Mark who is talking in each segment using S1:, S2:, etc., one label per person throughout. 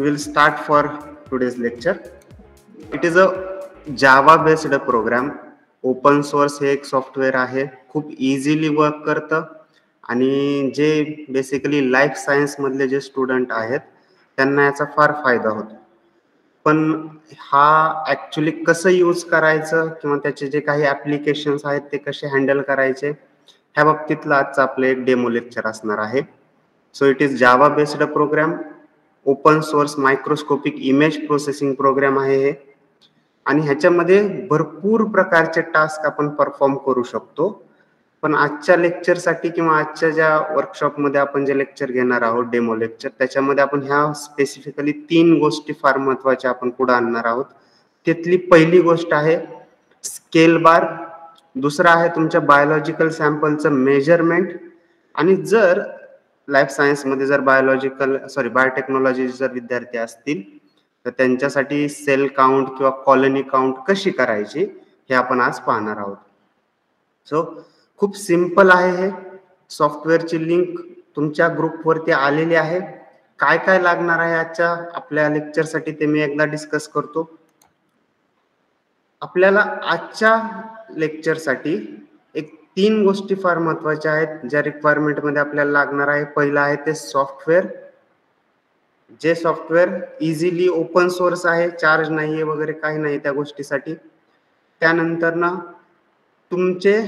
S1: will start for today's lecture. It is a Java based program. Open source हे एक software आहे, खूप easily work करतं आणि जे बेसिकली लाईफ सायन्स मधले जे स्टुडंट आहेत त्यांना याचा फार फायदा होतो. पण हा ऍक्च्युली कसं यूज करायचं किंवा त्याचे जे काही ऍप्लिकेशन्स आहेत ते कसे हँडल करायचे ह्या बाबतीतलं आजचं आपलं एक डेमो लेक्चर असणार आहे. So it is Java based program, open source microscopic image processing program आहे हे, आणि ह्याच्यामध्ये भरपूर प्रकारचे टास्क आपण परफॉर्म करू शकतो. पण आजच्या लेक्चरसाठी किंवा आजच्या ज्या वर्कशॉपमध्ये आपण जे लेक्चर घेणार आहोत, डेमो लेक्चर, त्याच्यामध्ये आपण ह्या स्पेसिफिकली 3 गोष्टी फार महत्वाच्या आपण पुढे आणणार आहोत. त्यातली पहिली गोष्ट आहे स्केल बार, दुसरा आहे तुमच्या बायोलॉजिकल सॅम्पलचं मेजरमेंट, आणि जर लाईफ सायन्समध्ये जर बायोटेक्नॉलॉजी जर विद्यार्थी असतील तर त्यांच्यासाठी सेल काउंट किंवा कॉलनी काउंट कशी करायची हे आपण आज पाहणार आहोत. सो खूप सिंपल आहे हे. सॉफ्टवेअरची लिंक तुमच्या ग्रुपवरती आलेली आहे. काय काय लागणार आहे आजच्या आपल्या लेक्चरसाठी ते मी एकदा डिस्कस करतो. आपल्याला आजच्या लेक्चरसाठी एक 3 गोष्टी फार महत्वाच्या आहेत ज्या रिक्वायरमेंटमध्ये आपल्याला लागणार आहे. पहिलं आहे ते सॉफ्टवेअर, जे सॉफ्टवेअर इझिली ओपन सोर्स आहे, चार्ज नाहीये वगैरे काही नाही त्या गोष्टीसाठी. त्यानंतर ना तुमचे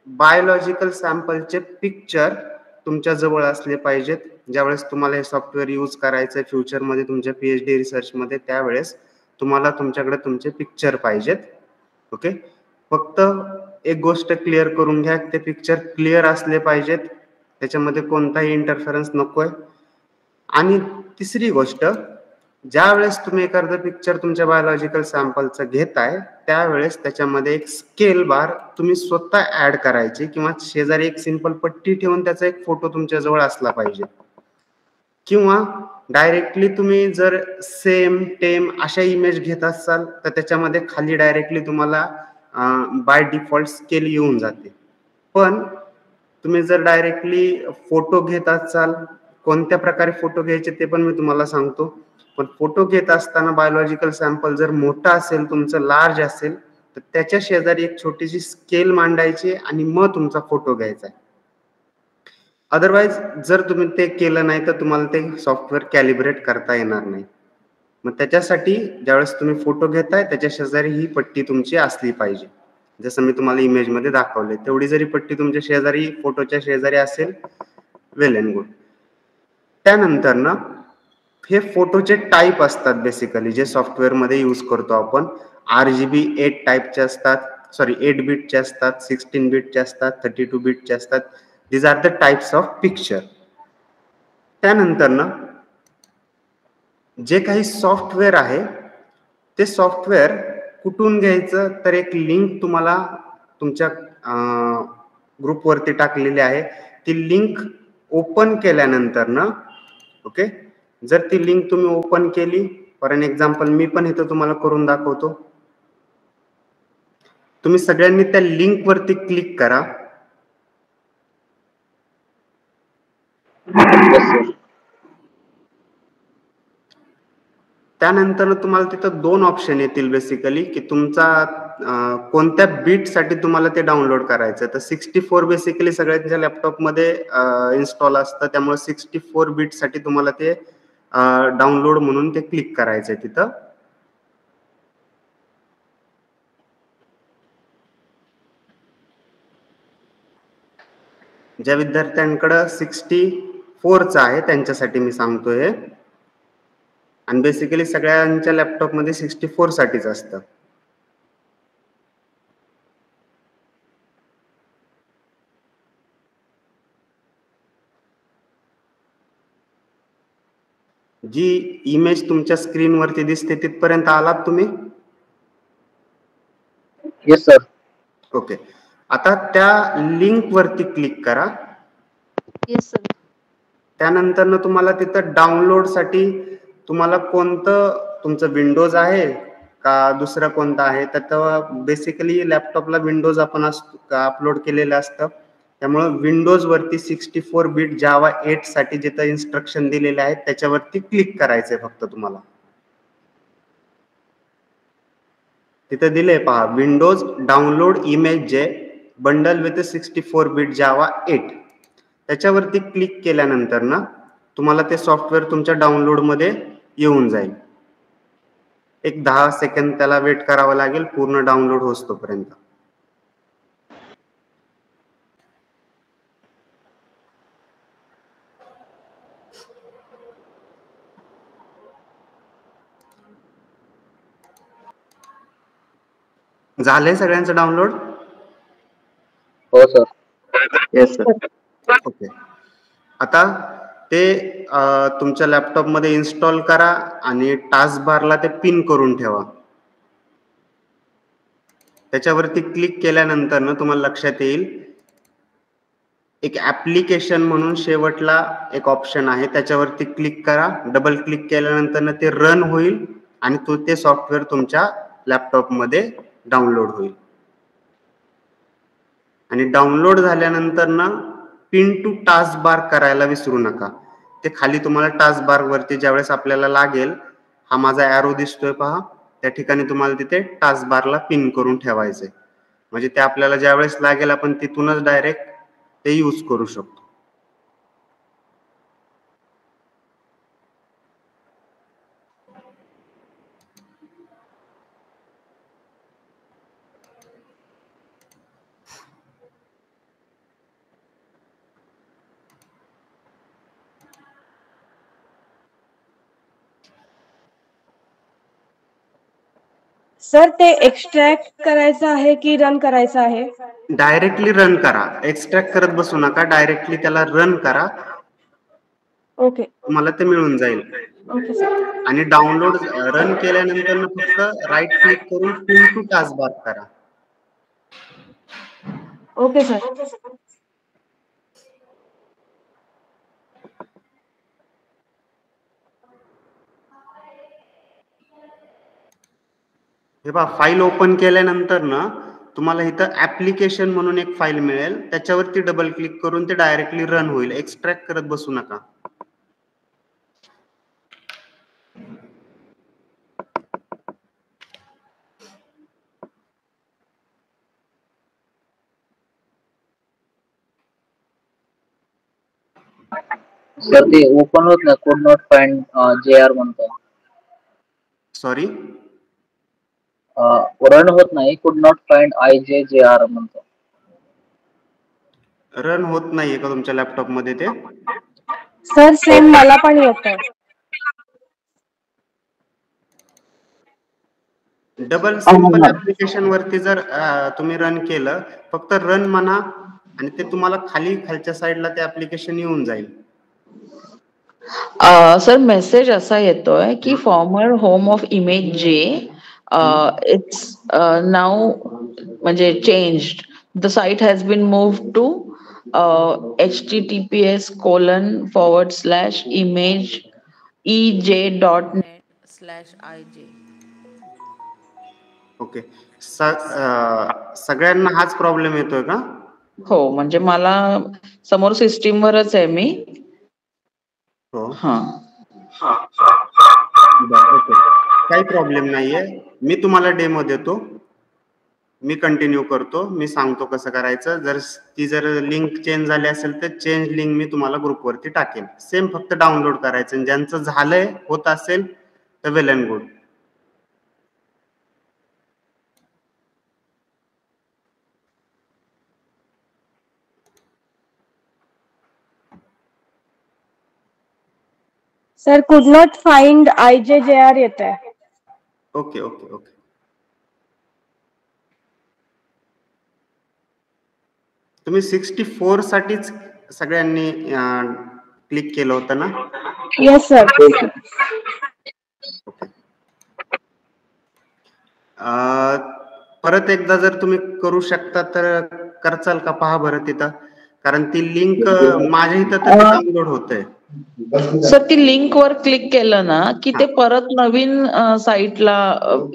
S1: बायोलॉजिकल सॅम्पलचे पिक्चर तुमच्या जवळ असले पाहिजेत. ज्यावेळेस तुम्हाला हे सॉफ्टवेअर यूज करायचं फ्युचरमध्ये तुमच्या PhD रिसर्चमध्ये, त्यावेळेस तुम्हाला तुमच्याकडे तुमचे पिक्चर पाहिजेत. ओके, फक्त एक गोष्ट क्लिअर करून घ्या, ते पिक्चर क्लिअर असले पाहिजेत, त्याच्यामध्ये कोणताही इंटरफरन्स नकोय. आणि तिसरी गोष्ट, ज्या वेळेस तुम्ही एखादं पिक्चर तुमच्या बायोलॉजिकल सॅम्पलचं घेताय त्यावेळेस त्याच्यामध्ये एक स्केल बार तुम्ही स्वतः ऍड करायची किंवा शेजारी एक सिंपल पट्टी ठेवून त्याचा एक फोटो तुमच्या जवळ असला पाहिजे. किंवा डायरेक्टली तुम्ही जर सेम टेम अशा इमेज घेत असाल तर त्याच्यामध्ये खाली डायरेक्टली तुम्हाला बाय डिफॉल्ट स्केल येऊन जाते. पण तुम्ही जर डायरेक्टली फोटो घेत असाल, कोणत्या प्रकारे फोटो घ्यायचे ते पण मी तुम्हाला सांगतो. पण फोटो घेत असताना बायोलॉजिकल सॅम्पल जर मोठा असेल, तुमचं लार्ज असेल, तर त्याच्या शेजारी एक छोटीशी स्केल मांडायची आणि मग तुमचा फोटो घ्यायचा आहे. अदरवाईज जर तुम्ही ते केलं नाही तर तुम्हाला ते सॉफ्टवेअर कॅलिब्रेट करता येणार नाही. मग त्याच्यासाठी ज्यावेळेस तुम्ही फोटो घेताय त्याच्या शेजारी ही पट्टी तुमची असली पाहिजे, जसं मी तुम्हाला इमेजमध्ये दाखवले. तेवढी जरी पट्टी तुमच्या शेजारी, फोटोच्या शेजारी असेल, वेल अँड गुड. त्यानंतर ना हे फोटोचे टाईप असतात बेसिकली जे सॉफ्टवेअरमध्ये यूज करतो आपण. RGB 8 टाईपचे असतात, 8 बीटचे असतात, 16 बीटचे असतात, 32 बीटचे असतात. These are the types of picture. त्यानंतर ना जे काही सॉफ्टवेअर आहे ते सॉफ्टवेअर कुठून घ्यायचं, तर एक लिंक तुम्हाला तुमच्या ग्रुपवरती टाकलेली आहे. ती लिंक ओपन केल्यानंतर ना, ओके, जर ती लिंक तुम्ही ओपन केली, फॉर एन एक्झाम्पल मी पण इथं तुम्हाला करून दाखवतो. तुम्ही सगळ्यांनी त्या लिंक वरती क्लिक करा. त्यानंतर तुम्हाला तिथं 2 ऑप्शन येतील बेसिकली, की तुमचा कोणत्या बीट साठी तुम्हाला ते डाउनलोड करायचं. तर 64 बेसिकली सगळ्यांच्या लॅपटॉपमध्ये इन्स्टॉल असतं, त्यामुळे 64 बीट साठी तुम्हाला ते डाउनलोड म्हणून ते क्लिक करायचंय तिथं. ज्या विद्यार्थ्यांकडे 64चं आहे त्यांच्यासाठी मी सांगतोय, आणि बेसिकली सगळ्यांच्या लॅपटॉपमध्ये 64 साठीच असतं. जी इमेज तुमच्या स्क्रीनवरती दिसते तिथपर्यंत आलात तुम्ही?
S2: Yes sir.
S1: ओके, आता त्या लिंक वरती क्लिक करा.
S2: Yes sir.
S1: त्यानंतर ना तुम्हाला तिथं डाउनलोड साठी तुम्हाला कोणतं तुमचं विंडोज आहे का दुसरं कोणतं आहे, तर बेसिकली लॅपटॉपला विंडोज आपण अपलोड केलेलं असतं. त्यामुळे विंडोज वरती 64 बिट जावा 8 साठी जिथं इन्स्ट्रक्शन दिलेले आहेत त्याच्यावरती क्लिक करायचंय फक्त तुम्हाला. तिथे दिले पहा, विंडोज डाउनलोड इमेज जे बंडल विथ 64 बिट जावा 8. त्याच्यावरती क्लिक केल्यानंतर ना तुम्हाला ते सॉफ्टवेअर तुमच्या डाउनलोड मध्ये येऊन जाईल. एक 10 सेकंद त्याला वेट करावं लागेल पूर्ण डाउनलोड होईपर्यंत. झालंय सगळ्यांचं डाउनलोड?
S2: हो सर. Yes sir.
S1: ओके. आता ते तुमच्या लॅपटॉप मध्ये इन्स्टॉल करा आणि टास्क बारला ते पिन करून ठेवा. त्याच्यावरती क्लिक केल्यानंतर ना तुम्हाला लक्षात येईल एक ऍप्लिकेशन म्हणून शेवटला एक ऑप्शन आहे, त्याच्यावरती क्लिक करा. डबल क्लिक केल्यानंतर ना ते रन होईल आणि ते सॉफ्टवेअर तुमच्या लॅपटॉप मध्ये डाउनलोड होईल. आणि डाउनलोड झाल्यानंतर ना पिन टू टास्क बार करायला विसरू नका. ते खाली तुम्हाला टास्क बार वरती ज्यावेळेस आपल्याला लागेल, हा माझा ॲरो दिसतोय पहा, त्या ठिकाणी तुम्हाला तिथे टास्क बारला पिन करून ठेवायचंय. म्हणजे ते आपल्याला ज्यावेळेस लागेल आपण तिथूनच डायरेक्ट ते यूज करू शकतो.
S3: सर ते एक्स्ट्रॅक्ट करायचं आहे की रन करायचं आहे?
S1: डायरेक्टली रन करा, एक्स्ट्रॅक्ट करत बसू नका, डायरेक्टली त्याला रन करा.
S3: ओके.
S1: तुम्हाला ते मिळून जाईल.
S3: Okay sir.
S1: आणि डाउनलोड रन केल्यानंतर फक्त राईट क्लिक करून पिन टू टास्क बार करा.
S3: Okay sir.
S1: हे पहा, फाईल ओपन केल्यानंतर ना तुम्हाला इथं ऍप्लिकेशन म्हणून एक फाईल मिळेल, त्याच्यावरती डबल क्लिक करून ते डायरेक्टली रन होईल. एक्स्ट्रॅक्ट करत बसू नका.
S2: सर ते ओपन होत नाही, कुड नॉट फाइंड JR म्हणतो.
S1: सॉरी,
S2: रन होत नाही, कुड नॉट फाइंड IJJR म्हणतो.
S1: रन होत नाहीये का तुमच्या लॅपटॉप मध्ये ते?
S3: सर सेम मला पण येत आहे.
S1: डबल सिंपल ऍप्लिकेशन वरती जर तुम्ही रन केलं, फक्त रन म्हणा आणि ते तुम्हाला खालच्या साईडला ते ऍप्लिकेशन येऊन जाईल.
S4: सर मेसेज असा येतोय की फॉर्मर होम ऑफ इमेज जे इट्स नाउ म्हणजे changed, the site has been moved to https://image.ej.net/ij.
S1: Okay. सगळ्यांना हाच प्रॉब्लेम येतोय का?
S4: हो, म्हणजे मला समोर सिस्टीम वरच आहे मी.
S1: हो.
S4: हा.
S1: ओके, काही प्रॉब्लेम नाहीये. मी तुम्हाला डेमो देतो, मी कंटिन्यू करतो, मी सांगतो कसं करायचं. जर लिंक चेंज झाली असेल तर चेंज लिंक मी तुम्हाला ग्रुपवरती टाकेन. सेम फक्त डाउनलोड करायचं. ज्यांचं झालंय, होत असेल तर वेल अँड गुड.
S3: सर कुड नॉट फाइंड IJJR येत आहे.
S1: Okay okay okay. तुम्ही 64 साठीच सगळ्यांनी क्लिक केलं होतं ना?
S3: Yes sir.
S1: परत एकदा जर तुम्ही करू शकता तर करचाल का? पहा बरं तिथं, कारण ती लिंक माझ्या इथं तर डाउनलोड होतंय.
S4: सर ती लिंक वर क्लिक केलं ना की ते परत नवीन साईटला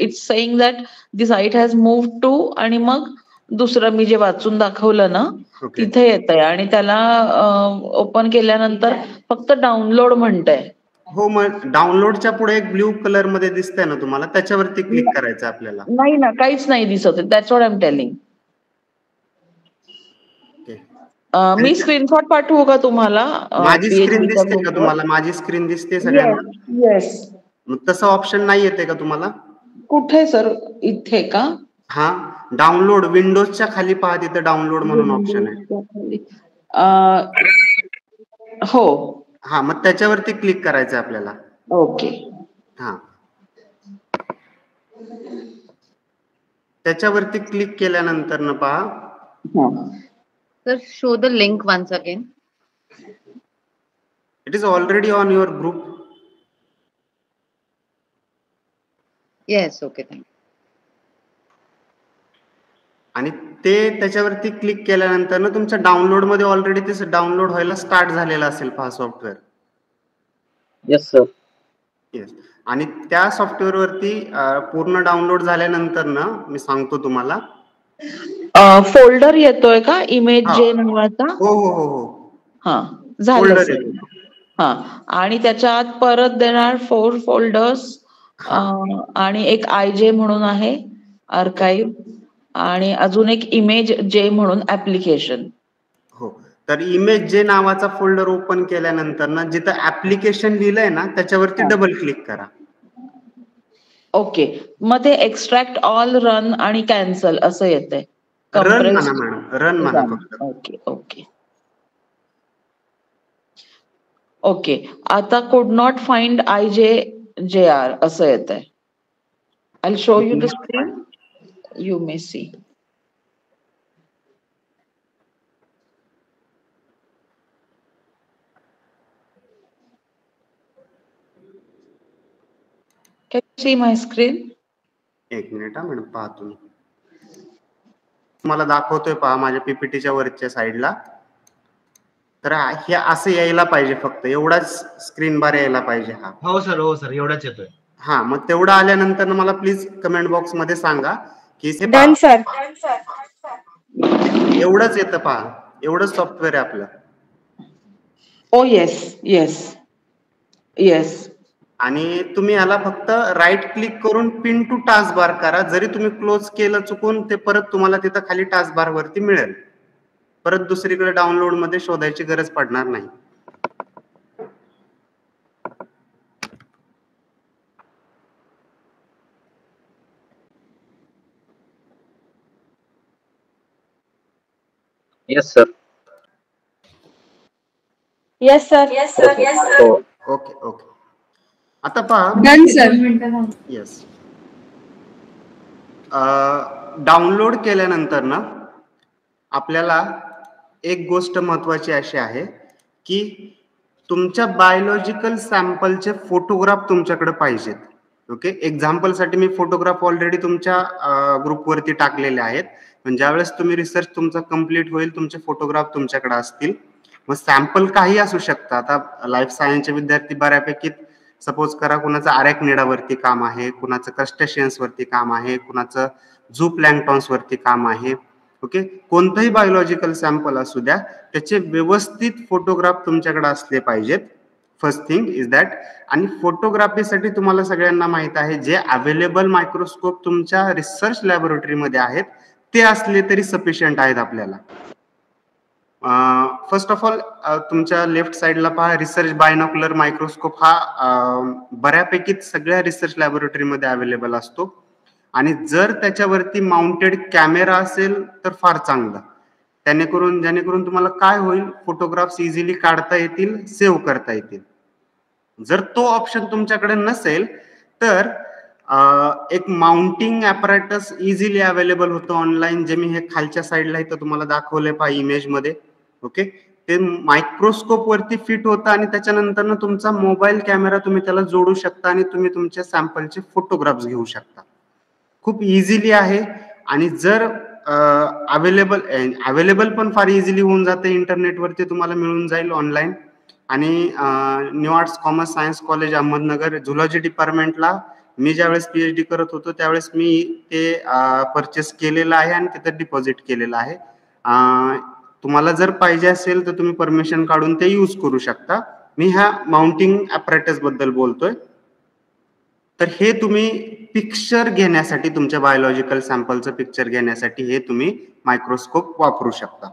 S4: it's saying that the site has moved to आणि मग दुसरं मी जे वाचून दाखवलं ना
S1: ओके.
S4: तिथे येतंय आणि त्याला ओपन केल्यानंतर फक्त डाउनलोड म्हणतंय.
S1: हो, मग डाउनलोडच्या पुढे एक ब्ल्यू कलर मध्ये दिसतंय ना तुम्हाला, त्याच्यावरती क्लिक करायचं आपल्याला.
S4: नाही ना, काहीच नाही दिसत. That's what I am telling.
S1: Okay.
S4: Me screenshot पाठवू का तुम्हाला
S1: माझी स्क्रीन
S4: PHP च्या
S1: दिसते का
S4: ग्रुपवर?
S1: तुम्हाला? माझी स्क्रीन दिसते सगळ्यांना?
S4: येस.
S1: मग तसं ऑप्शन नाही येते का तुम्हाला?
S4: कुठे सर? इथे का?
S1: हा, डाउनलोड विंडोजच्या खाली पहा, तिथं डाउनलोड म्हणून ऑप्शन आहे.
S4: हो.
S1: हा, मग त्याच्यावरती क्लिक करायचं आपल्याला.
S4: ओके.
S1: हा, त्याच्यावरती क्लिक केल्यानंतर न पहा,
S5: Sir, show the link once again.
S1: It is already on your group.
S5: Yes, okay, thank you.
S1: आणि ते त्याच्यावरती क्लिक केल्यानंतर ना तुमच्या डाउनलोड मध्ये ऑलरेडी ते डाउनलोड व्हायला स्टार्ट झालेलं असेल पहा सॉफ्टवेअर.
S2: Yes sir.
S1: येस. आणि त्या सॉफ्टवेअर वरती पूर्ण डाउनलोड झाल्यानंतर ना मी सांगतो तुम्हाला,
S4: फोल्डर येतोय का इमेज
S1: हा.
S4: जे नावाचा?
S1: हो हो हो हो,
S4: हा, झालं
S1: फोल्डर
S4: सर.
S1: येतो.
S4: हा, आणि त्याच्या आत परत देणार 4 फोल्डर्स आणि एक IJ म्हणून आहे आर्काइव्ह आणि अजून एक इमेज जे म्हणून ऍप्लिकेशन.
S1: हो, तर इमेज जे नावाचा फोल्डर ओपन केल्यानंतर ना जिथं ऍप्लिकेशन लिहिलंय ना त्याच्यावरती डबल क्लिक करा.
S4: ओके, मग ते एक्स्ट्रॅक्ट ऑल, रन आणि कॅन्सल असं येतंय.
S1: रन म्हणा मॅडम, रन म्हणा फक्त.
S4: Okay okay okay. आता कुड नॉट फाइंड IJJR असं येतंय. I show you the screen, you may see. Can you see my screen?
S1: एक मिनिट हा मॅडम, पहा तुम्ही. तुम्हाला दाखवतोय पहा माझ्या PPTच्या वरच्या साईडला. तर हे असं यायला पाहिजे, फक्त एवढाच स्क्रीन बार यायला पाहिजे. हा,
S6: हो सर, हो सर, एवढाच येतोय.
S1: हा, मग तेवढं आल्यानंतर मला प्लीज कमेंट बॉक्स मध्ये सांगा की
S3: डन सर.
S1: एवढंच येतं पहा, एवढंच सॉफ्टवेअर आहे आपलं.
S4: ओ येस येस येस.
S1: आणि तुम्ही याला फक्त राईट क्लिक करून पिन टू टास्क बार करा. जरी तुम्ही क्लोज केलं चुकून, ते परत तुम्हाला तिथं खाली टास्क बार वरती मिळेल. परत दुसरीकडे डाउनलोड मध्ये शोधायची गरज पडणार नाही.
S2: Yes sir.
S3: Yes sir.
S2: हो.
S1: Okay okay. आता पहा,
S3: डन सर.
S1: येस, डाउनलोड केल्यानंतर ना आपल्याला एक गोष्ट महत्वाची अशी आहे की तुमच्या बायोलॉजिकल सॅम्पलचे फोटोग्राफ तुमच्याकडे पाहिजेत. ओके, एक्झाम्पलसाठी मी फोटोग्राफ ऑलरेडी तुमच्या ग्रुपवरती टाकलेले आहेत. पण ज्यावेळेस तुम्ही रिसर्च तुमचा कम्प्लीट होईल, तुमचे फोटोग्राफ तुमच्याकडे असतील. मग सॅम्पल काही असू शकतं. आता लाईफ सायन्सचे विद्यार्थी बऱ्यापैकी, सपोज करा कुणाचं आरेक्निडावरती काम आहे, कुणाचं क्रस्टेशियन्स वरती काम आहे, कुणाचं झू प्लॅन्क्टॉन्स वरती काम आहे. ओके, कोणतंही बायोलॉजिकल सॅम्पल असू द्या, त्याचे व्यवस्थित फोटोग्राफ तुमच्याकडे असले पाहिजेत. First thing is that. आणि फोटोग्राफीसाठी तुम्हाला सगळ्यांना माहित आहे, जे अवेलेबल मायक्रोस्कोप तुमच्या रिसर्च लॅबोरेटरीमध्ये आहेत ते असले तरी सफिशियंट आहेत आपल्याला. फर्स्ट ऑफ ऑल, तुमच्या लेफ्ट साइडला पहा, रिसर्च बायनॉक्युलर मायक्रोस्कोप हा बऱ्यापैकी सगळ्या रिसर्च लॅबोरेटरीमध्ये अवेलेबल असतो. आणि जर त्याच्यावरती माउंटेड कॅमेरा असेल तर फार चांगलं, जेणेकरून तुम्हाला काय होईल, फोटोग्राफ्स इझिली काढता येतील, सेव्ह करता येतील. जर तो ऑप्शन तुमच्याकडे नसेल तर एक माउंटिंग ॲपॅरेटस इझिली अवेलेबल होतं ऑनलाईन, जे मी हे खालच्या साईडला इथं तुम्हाला दाखवलंय पहा इमेज मध्ये. ओके, ते मायक्रोस्कोप वरती फिट होतं आणि त्याच्यानंतर ना तुमचा मोबाईल कॅमेरा तुम्ही त्याला जोडू शकता आणि तुम्ही तुमच्या सॅम्पलचे फोटोग्राफ्स घेऊ शकता. खूप इझिली आहे. आणि जर अवेलेबल पण फार इझिली होऊन जाते, इंटरनेटवरती तुम्हाला मिळून जाईल ऑनलाईन. आणि new arts commerce science college Ahmednagar zoology डिपार्टमेंटला मी ज्यावेळेस PhD करत होतो त्यावेळेस मी ते परचेस केलेलं आहे आणि तिथं डिपॉझिट केलेलं आहे. तुम्हाला जर पाहिजे असेल तर तुम्ही परमिशन काढून ते यूज करू शकता. मी ह्या माउंटिंग ॲपरेटस बद्दल बोलतोय. तर हे तुम्ही पिक्चर घेण्यासाठी, तुमच्या बायोलॉजिकल सॅम्पलचं पिक्चर घेण्यासाठी हे तुम्ही मायक्रोस्कोप वापरू शकता.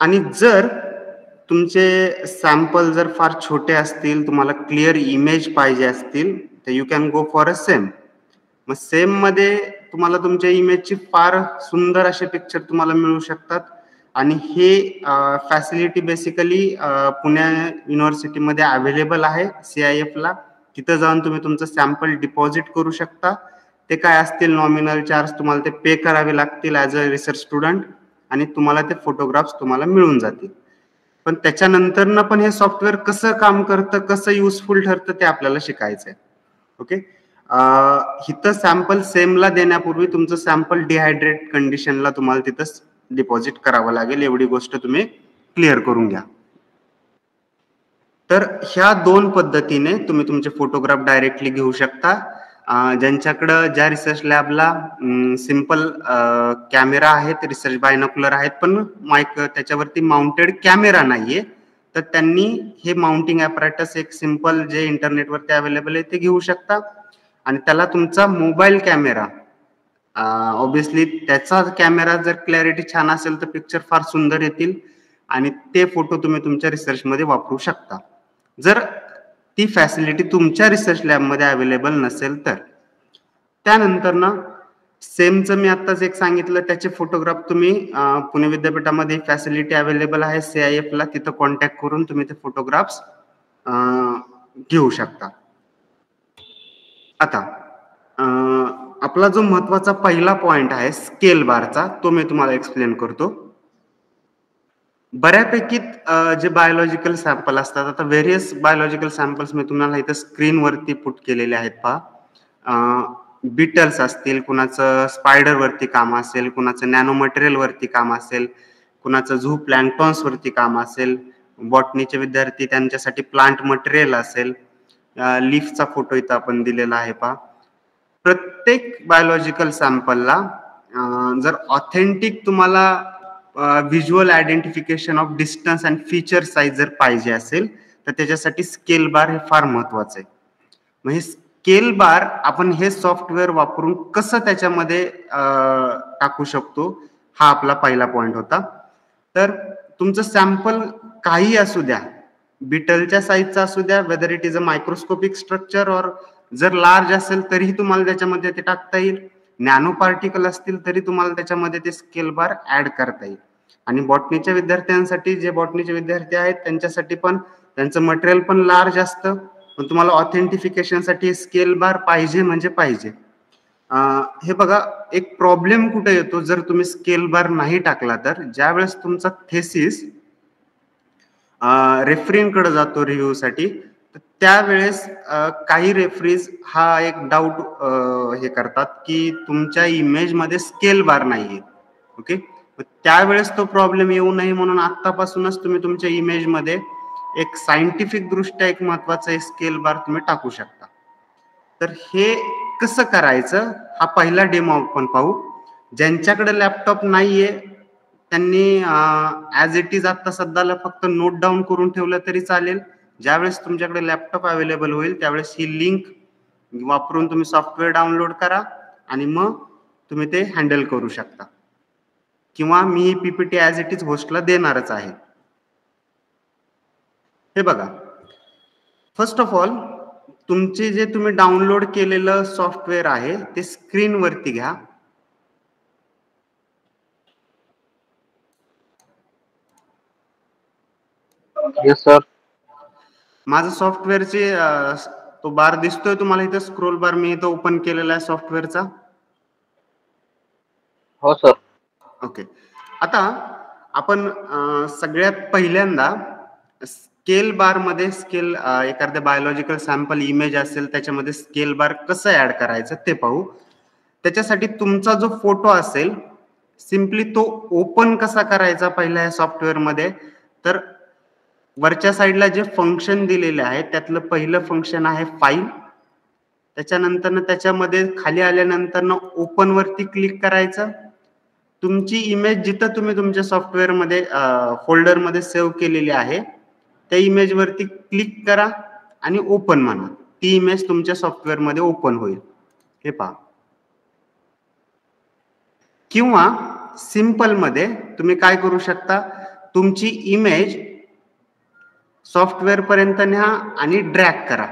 S1: आणि जर तुमचे सॅम्पल जर फार छोटे असतील, तुम्हाला क्लिअर इमेज पाहिजे असतील, तर you can go for a same. मग सेम मध्ये तुम्हाला तुमच्या इमेजची फार सुंदर असे पिक्चर तुम्हाला मिळू शकतात. आणि हे फॅसिलिटी बेसिकली पुणे युनिव्हर्सिटीमध्ये अवेलेबल आहे CIF ला. तिथं जाऊन तुम्ही तुमचं सॅम्पल डिपॉझिट करू शकता. ते काय असतील नॉमिनल चार्ज, तुम्हाला ते पे करावे लागतील ॲज अ रिसर्च स्टुडंट, आणि तुम्हाला ते फोटोग्राफ्स तुम्हाला मिळून जातील. पण त्याच्यानंतर पण हे सॉफ्टवेअर कसं काम करतं, कसं युजफुल ठरतं ते आपल्याला शिकायचं आहे. ओके. इथं सॅम्पल सेमला देण्यापूर्वी तुमचं सॅम्पल डिहायड्रेट कंडिशनला तुम्हाला तिथं डिपॉझिट करावं लागेल. एवढी गोष्ट तुम्ही क्लिअर करून घ्या. तर ह्या 2 पद्धतीने तुम्ही तुमचे फोटोग्राफ डायरेक्टली घेऊ शकता. ज्यांच्याकडं ज्या रिसर्च लॅबला सिंपल कॅमेरा आहेत, रिसर्च बायनॉक्युलर आहेत, पण त्याच्यावरती माउंटेड कॅमेरा नाहीये, तर त्यांनी हे माउंटिंग ॲपरेटस एक सिंपल जे इंटरनेटवरती अवेलेबल आहे ते घेऊ शकता. आणि त्याला तुमचा मोबाईल कॅमेरा, ऑब्विसली त्याचा कॅमेरा जर क्लॅरिटी छान असेल तर पिक्चर फार सुंदर येतील आणि ते फोटो तुम्ही तुमच्या रिसर्चमध्ये वापरू शकता. जर ती फॅसिलिटी तुमच्या रिसर्च लॅबमध्ये अवेलेबल नसेल तर. त्यानंतर ना सेमचं मी आत्ताच एक सांगितलं, त्याचे फोटोग्राफ तुम्ही पुणे विद्यापीठामध्ये फॅसिलिटी अवेलेबल आहे CIF ला, तिथं कॉन्टॅक्ट करून तुम्ही ते फोटोग्राफ्स घेऊ शकता. आता आपला जो महत्वाचा पहिला पॉइंट आहे स्केल बारचा, तो मी तुम्हाला एक्सप्लेन करतो. बऱ्यापैकी जे बायोलॉजिकल सॅम्पल असतात, आता व्हेरियस बायोलॉजिकल सॅम्पल्स मी तुम्हाला इथं स्क्रीनवरती पुट केलेले आहेत पहा. बिटल्स असतील, कुणाचं स्पायडर वरती काम असेल, कुणाचं नॅनो मटेरियल वरती काम असेल, कुणाचं झू प्लॅन्क्टॉन्स वरती काम असेल, बॉटनीचे विद्यार्थी त्यांच्यासाठी प्लांट मटेरियल असेल. लीफचा फोटो इथं आपण दिलेला आहे पहा. प्रत्येक बायोलॉजिकल सॅम्पलला जर ऑथेंटिक तुम्हाला visual identification of distance and feature size जर पाहिजे असेल तर त्याच्यासाठी स्केल बार हे फार महत्वाचं आहे. मग हे स्केल बार आपण हे सॉफ्टवेअर वापरून कसं त्याच्यामध्ये टाकू शकतो, हा आपला पहिला पॉइंट होता. तर तुमचं सॅम्पल काही असू द्या, बिटलच्या साईजचा असू द्या, whether it is a microscopic structure और जर लार्ज असेल तरीही तुम्हाला त्याच्यामध्ये ते टाकता येईल. नॅनो पार्टिकल असतील तरी तुम्हाला त्याच्यामध्ये ते स्केल बार ऍड करता येईल. आणि बॉटनीच्या विद्यार्थ्यांसाठी, जे बॉटनीचे विद्यार्थी आहेत त्यांच्यासाठी पण त्यांचं मटेरियल पण लार्ज असतं, पण तुम्हाला ऑथेंटिफिकेशनसाठी स्केल बार पाहिजे म्हणजे पाहिजे. हे बघा, एक प्रॉब्लेम कुठे येतो जर तुम्ही स्केल बार नाही टाकला तर, ज्या वेळेस तुमचा थेसिस रेफरींकडे जातो रिव्ह्यूसाठी, तर त्यावेळेस काही रेफरीज हा एक डाऊट हे करतात की तुमच्या इमेजमध्ये स्केल बार नाहीये. ओके. त्यावेळेस तो प्रॉब्लेम येऊ नये म्हणून आतापासूनच तुम्ही तुमच्या इमेजमध्ये एक सायंटिफिक दृष्ट्या एक महत्वाचा स्केल बार तुम्ही टाकू शकता. तर हे कसं करायचं हा पहिला डेमो आपण पाहू. ज्यांच्याकडे लॅपटॉप नाहीये त्यांनी ऍज इट इज आता सध्याला फक्त नोट डाऊन करून ठेवलं तरी चालेल. ज्यावेळेस तुमच्याकडे लॅपटॉप अवेलेबल होईल त्यावेळेस ही लिंक वापरून तुम्ही सॉफ्टवेअर डाउनलोड करा आणि मग तुम्ही ते हँडल करू शकता. किंवा मी ही PPT ऍज इट इज होस्टला देणारच आहे. हे बघा, फर्स्ट ऑफ ऑल तुमचे जे तुम्ही डाउनलोड केलेलं सॉफ्टवेअर आहे ते स्क्रीनवरती घ्या.
S2: Yes sir.
S1: माझं सॉफ्टवेअरचे तो बार दिसतोय तुम्हाला इथं, स्क्रोल बार मी इथं ओपन केलेला आहे सॉफ्टवेअरचा.
S2: हो सर.
S1: ओके. आता आपण सगळ्यात पहिल्यांदा स्केल बार मध्ये एखाद्या बायोलॉजिकल सॅम्पल इमेज असेल त्याच्यामध्ये स्केल बार कसं ऍड करायचं ते पाहू. त्याच्यासाठी तुमचा जो फोटो असेल सिम्पली तो ओपन कसा करायचा पहिल्या या सॉफ्टवेअर मध्ये, तर वरच्या साईडला जे फंक्शन दिलेले आहे त्यातलं पहिलं फंक्शन आहे फाईल. त्याच्यानंतर त्याच्यामध्ये खाली आल्यानंतर ओपन वरती क्लिक करायचं. तुमची इमेज जिथं तुम्ही तुमच्या सॉफ्टवेअरमध्ये फोल्डरमध्ये सेव्ह केलेली आहे त्या इमेज वरती क्लिक करा आणि ओपन म्हणा. ती इमेज तुमच्या सॉफ्टवेअरमध्ये ओपन होईल. हे पहा. किंवा सिंपल मध्ये तुम्ही काय करू शकता, तुमची इमेज सॉफ्टवेअर पर्यंत न्या आणि ड्रॅग करा.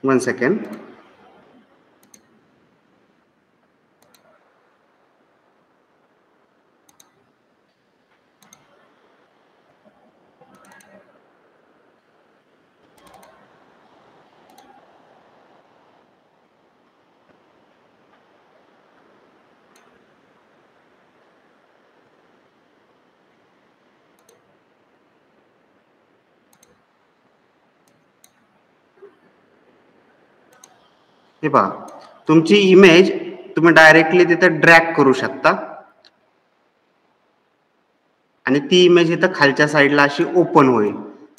S1: One second. हे पहा, तुमची इमेज तुम्ही डायरेक्टली तिथे ड्रॅग करू शकता आणि ती इमेज इथं खालच्या साईडला अशी ओपन होईल.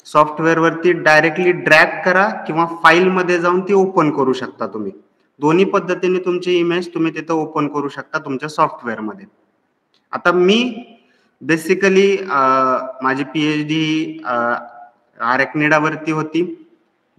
S1: सॉफ्टवेअर वरती डायरेक्टली ड्रॅग करा किंवा फाईल मध्ये जाऊन ती ओपन करू शकता. तुम्ही दोन्ही पद्धतीने तुमची इमेज तुम्ही तिथं ओपन करू शकता तुमच्या सॉफ्टवेअर मध्ये. आता मी बेसिकली माझी PhD आरेकनिडावरती होती.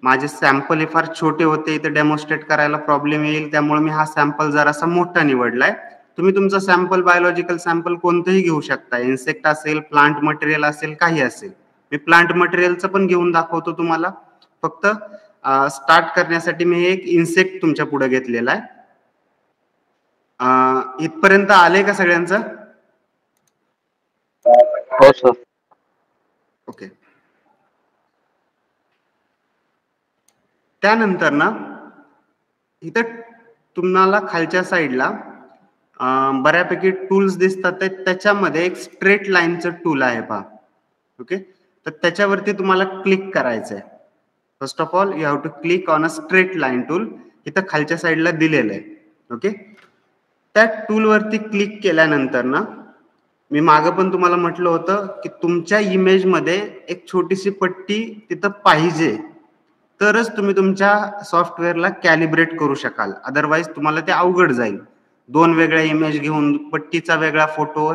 S1: माझे सॅम्पल हे फार छोटे होते, इथे डेमॉन्स्ट्रेट करायला प्रॉब्लेम येईल त्यामुळे मी हा सॅम्पल जरासा मोठा निवडलाय. तुम्ही तुमचा सॅम्पल बायोलॉजिकल सॅम्पल कोणतंही घेऊ शकता. इन्सेक्ट असेल, प्लांट मटेरियल असेल, काही असेल. मी प्लांट मटेरियलचं पण घेऊन दाखवतो तुम्हाला. फक्त स्टार्ट करण्यासाठी मी एक इन्सेक्ट तुमच्या पुढे घेतलेला आहे. इथपर्यंत आले का सगळ्यांचं?
S2: हो सर.
S1: ओके. त्यानंतर ना इथं तुम्हाला खालच्या साईडला बऱ्यापैकी टूल्स दिसतात. त्याच्यामध्ये एक स्ट्रेट लाईनचं टूल आहे पहा. ओके, तर त्याच्यावरती तुम्हाला क्लिक करायचं आहे. First of all you have to click on a straight line tool. इथं खालच्या साईडला दिलेलं आहे. ओके, त्या टूल वरती क्लिक केल्यानंतर ना मी मागं पण तुम्हाला म्हटलं होतं की तुमच्या इमेज मध्ये एक छोटीशी पट्टी तिथं पाहिजे, तरच तुम्ही तुमच्या सॉफ्टवेअरला कॅलिब्रेट करू शकाल. अदरवाईज तुम्हाला ते अवघड जाईल. दोन वेगळ्या इमेज घेऊन पट्टीचा वेगळा फोटो,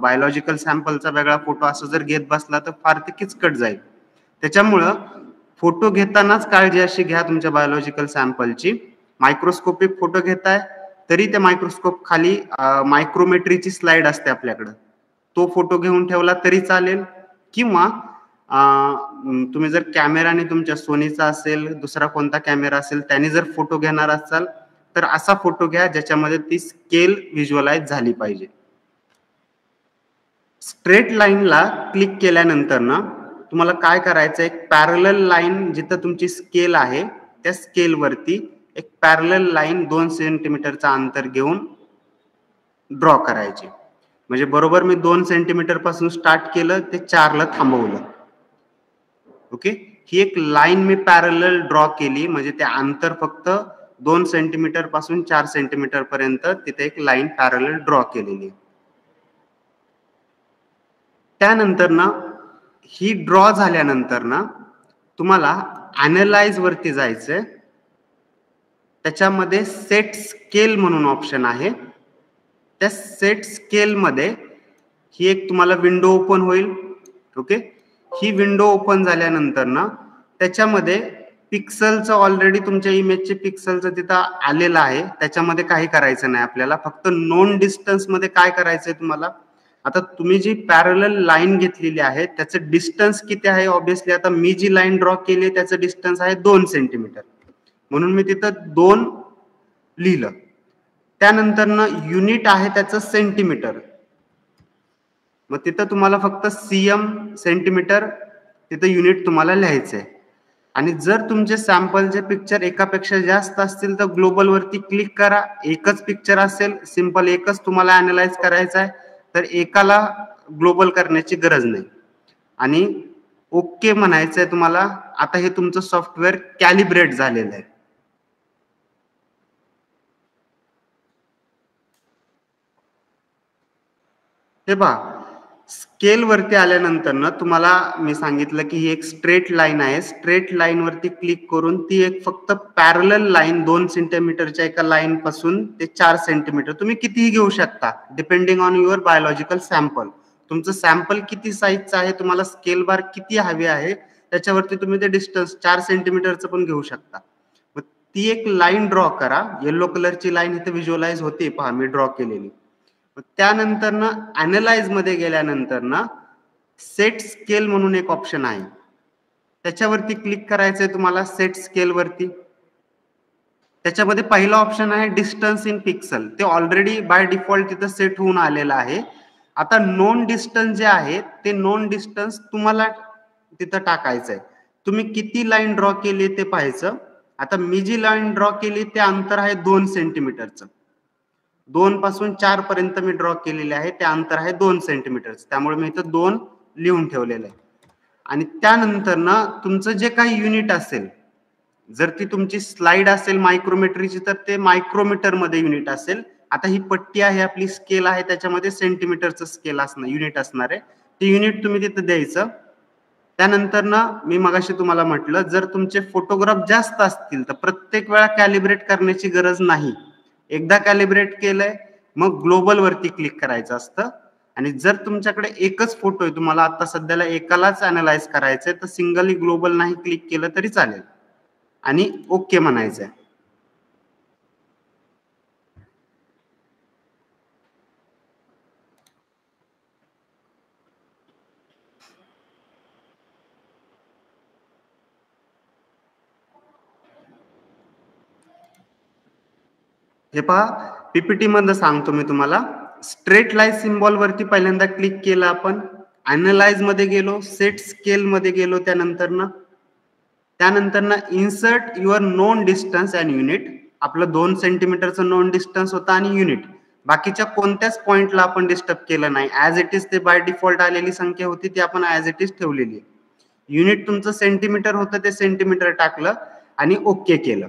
S1: बायोलॉजिकल सॅम्पलचा वेगळा फोटो असं जर घेत बसला तर फार ते किचकट जाईल. त्याच्यामुळं फोटो घेतानाच काळजी अशी घ्या तुमच्या बायोलॉजिकल सॅम्पलची. मायक्रोस्कोपिक फोटो घेताय तरी त्या मायक्रोस्कोप खाली मायक्रोमेट्रीची स्लाइड असते आपल्याकडं, तो फोटो घेऊन ठेवला तरी चालेल. किंवा तुम्ही जर कॅमेराने तुमच्या सोनीचा असेल, दुसरा कोणता कॅमेरा असेल, त्याने जर फोटो घेणार असाल तर असा फोटो घ्या ज्याच्यामध्ये ती स्केल व्हिज्युअलाइज झाली पाहिजे. स्ट्रेट लाईनला क्लिक केल्यानंतर ना तुम्हाला काय करायचं, एक पॅरलल लाईन जिथं तुमची स्केल आहे त्या स्केल वरती एक पॅरलल लाईन 2 सेंटीमीटरचा अंतर घेऊन ड्रॉ करायची. म्हणजे बरोबर मी 2 सेंटीमीटर पासून स्टार्ट केलं ते 4 ला थांबवलं. ओके, ही एक लाईन मी पॅरलल ड्रॉ केली, म्हणजे ते अंतर फक्त 2 सेंटीमीटर पासून 4 सेंटीमीटर पर्यंत तिथे एक लाईन पॅरलल ड्रॉ केलेली. त्यानंतर ना ही ड्रॉ झाल्यानंतर ना तुम्हाला अॅनालाइज वरती जायचंय. त्याच्यामध्ये सेट स्केल म्हणून ऑप्शन आहे. त्या सेट स्केल मध्ये ही एक तुम्हाला विंडो ओपन होईल. ओके, ही विंडो ओपन झाल्यानंतर ना त्याच्यामध्ये पिक्सलचं ऑलरेडी तुमच्या इमेजचे पिक्सलचं तिथं आलेलं आहे. त्याच्यामध्ये काही करायचं नाही आपल्याला. फक्त नोन डिस्टन्स मध्ये काय करायचंय तुम्हाला, आता तुम्ही जी पॅरलल लाईन घेतलेली आहे त्याचं डिस्टन्स किती आहे. ऑब्विसली आता मी जी लाईन ड्रॉ केली त्याचं डिस्टन्स आहे 2 सेंटीमीटर, म्हणून मी तिथं 2 लिहिलं. त्यानंतर ना युनिट आहे त्याचं सेंटीमीटर, मग तिथं तुम्हाला फक्त CM सेंटीमीटर तिथं युनिट तुम्हाला लिहायचं आहे. आणि जर तुमचे सॅम्पलचे पिक्चर एकापेक्षा जास्त असतील तर ग्लोबल वरती क्लिक करा. एकच पिक्चर असेल, सिंपल एकच तुम्हाला अॅनालाइज करायचं आहे, तर एकाला ग्लोबल करण्याची गरज नाही. आणि ओके म्हणायचंय तुम्हाला. आता हे तुमचं सॉफ्टवेअर कॅलिब्रेट झालेलं आहे. हे पहा, स्केल वरती आल्यानंतर ना तुम्हाला मी सांगितलं की ही एक स्ट्रेट लाईन आहे. स्ट्रेट लाईन वरती क्लिक करून ती एक फक्त पॅरलल लाईन 2 सेंटीमीटरच्या एका लाईन पासून ते 4 सेंटीमीटर तुम्ही कितीही घेऊ शकता depending on your biological sample. तुमचं सॅम्पल किती साईजचं आहे, तुम्हाला स्केल बार किती हवे आहे त्याच्यावरती तुम्ही ते डिस्टन्स 4 सेंटीमीटरचं पण घेऊ शकता. मग ती एक लाईन ड्रॉ करा. येलो कलरची लाईन इथे व्हिज्युअलाइज होते, पहा मी ड्रॉ केलेली. त्यानंतर ना अॅनालाइज मध्ये गेल्यानंतर ना सेट स्केल म्हणून एक ऑप्शन आहे, त्याच्यावरती क्लिक करायचंय तुम्हाला. सेट स्केल वरती त्याच्यामध्ये पहिला ऑप्शन आहे डिस्टन्स इन पिक्सल. ते ऑलरेडी बाय डिफॉल्ट तिथं सेट होऊन आलेलं आहे. आता नोन डिस्टन्स जे आहे ते नोन डिस्टन्स तुम्हाला तिथं टाकायचंय. तुम्ही किती लाईन ड्रॉ केली ते पाहायचं. आता मी जी लाईन ड्रॉ केली ते अंतर आहे 2 सेंटीमीटरचं. 2 पासून 4 पर्यंत मी ड्रॉ केलेले आहे, ते अंतर आहे 2 सेंटीमीटरचं. त्यामुळे मी इथं 2 लिहून ठेवलेलं आहे. आणि त्यानंतर ना तुमचं जे काही युनिट असेल, जर ती तुमची स्लाइड असेल मायक्रोमीटरची तर ते मायक्रोमीटर मध्ये युनिट असेल. आता ही पट्टी आहे आपली, स्केल आहे, त्याच्यामध्ये सेंटीमीटरचं स्केल असणार, युनिट असणार आहे. ते युनिट तुम्ही तिथं द्यायचं. त्यानंतर ना मी मगाशी तुम्हाला म्हटलं, जर तुमचे फोटोग्राफ जास्त असतील तर प्रत्येक वेळा कॅलिब्रेट करण्याची गरज नाही. एकदा कॅलिब्रेट केलंय मग ग्लोबल वरती क्लिक करायचं असतं. आणि जर तुमच्याकडे एकच फोटो आहे, तुम्हाला आता सध्याला एकालाच अॅनालाइज करायचंय, तर सिंगली ग्लोबल नाही क्लिक केलं तरी चालेल आणि ओके म्हणायचंय. हे पहा, पीपीटी मध्ये सांगतो मी तुम्हाला. स्ट्रेट लाईन सिम्बॉल वरती पहिल्यांदा क्लिक केलं आपण, अॅनालाइज मध्ये गेलो, सेट स्केल मध्ये गेलो, त्यानंतर ना insert your non distance and unit. आपलं 2 सेंटीमीटरचं नोन डिस्टन्स होतं आणि युनिट. बाकीच्या कोणत्याच पॉइंटला आपण डिस्टर्ब केलं नाही. ऍज इट इज ते बाय डिफॉल्ट आलेली संख्या होती ती आपण ऍज इट इज ठेवलेली आहे. युनिट तुमचं सेंटीमीटर होतं ते सेंटीमीटर टाकलं आणि ओके केलं.